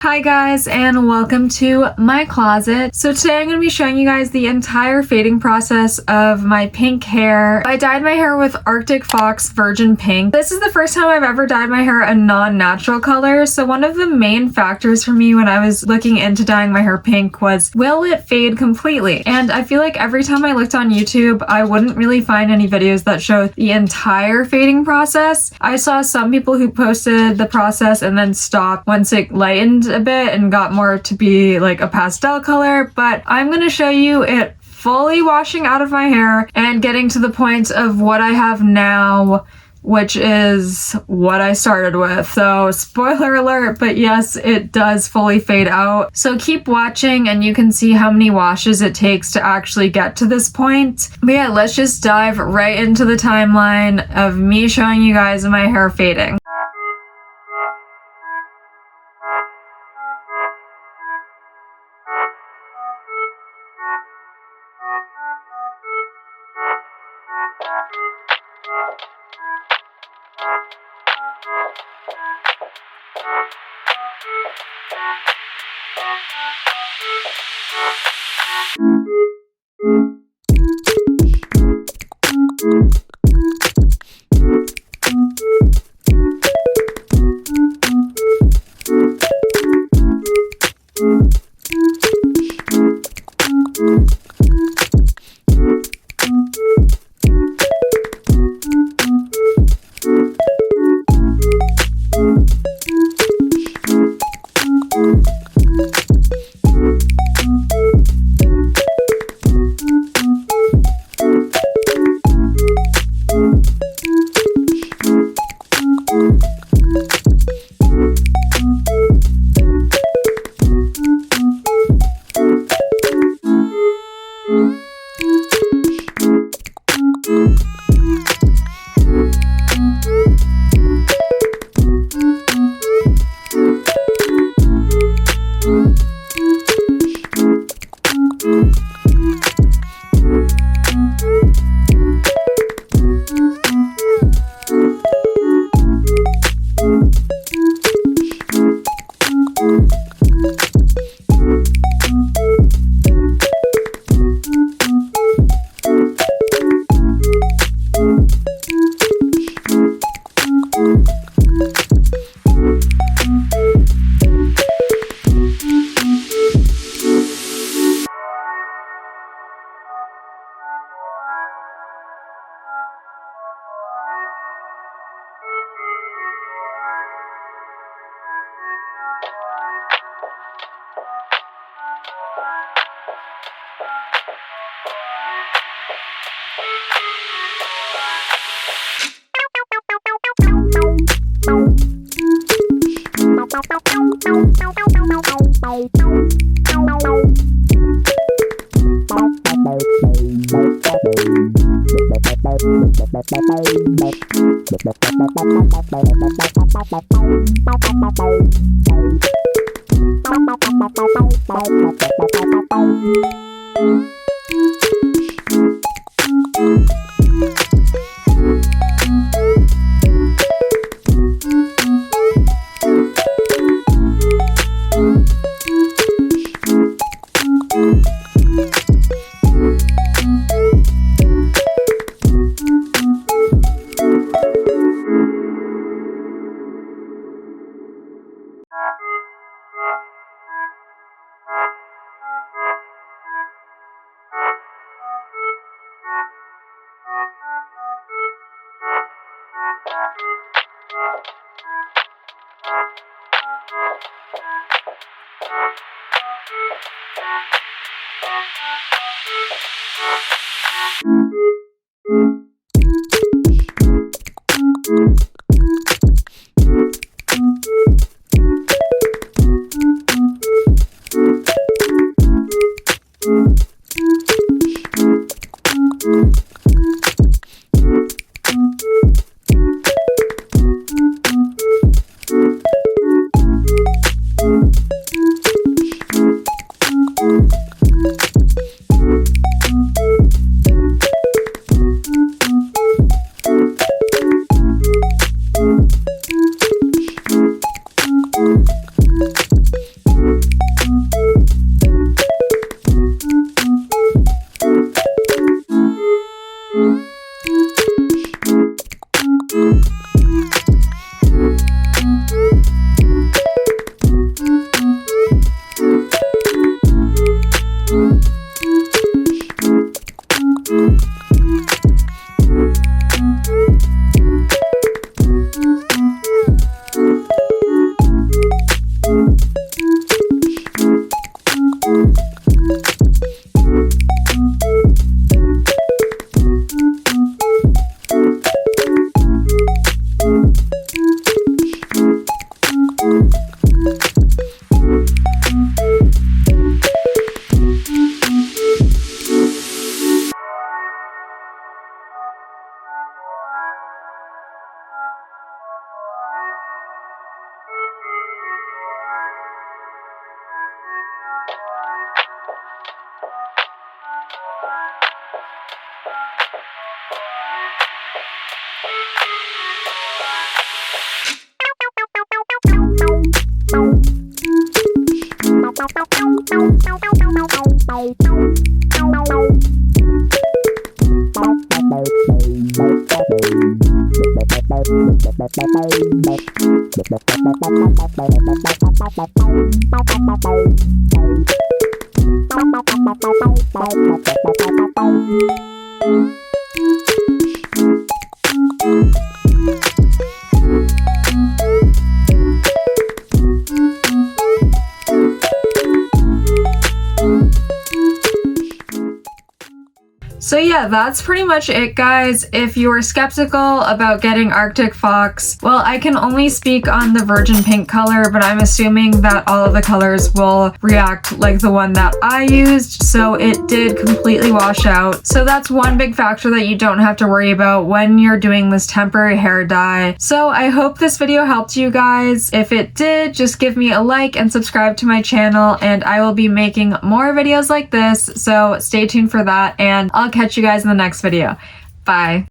Hi guys, and welcome to my closet. So today I'm going to be showing you guys the entire fading process of my pink hair. I dyed my hair with Arctic Fox Virgin Pink. This is the first time I've ever dyed my hair a non-natural color, so one of the main factors for me when I was looking into dyeing my hair pink was, will it fade completely? And I feel like every time I looked on YouTube, I wouldn't really find any videos that show the entire fading process. I saw some people who posted the process and then stopped once it lightened a bit and got more to be like a pastel color, but I'm going to show you it fully washing out of my hair and getting to the point of what I have now, which is what I started with. So spoiler alert, but yes, it does fully fade out. So keep watching and you can see how many washes it takes to actually get to this point. But yeah, let's just dive right into the timeline of me showing you guys my hair fading. So yeah, that's pretty much it, guys. If you were skeptical about getting Arctic Fox, well, I can only speak on the virgin pink color, but I'm assuming that all of the colors will react like the one that I used, so it did completely wash out. So that's one big factor that you don't have to worry about when you're doing this temporary hair dye. So I hope this video helped you guys. If it did, just give me a like and subscribe to my channel, and I will be making more videos like this, so stay tuned for that, and I'll catch you guys in the next video. Bye.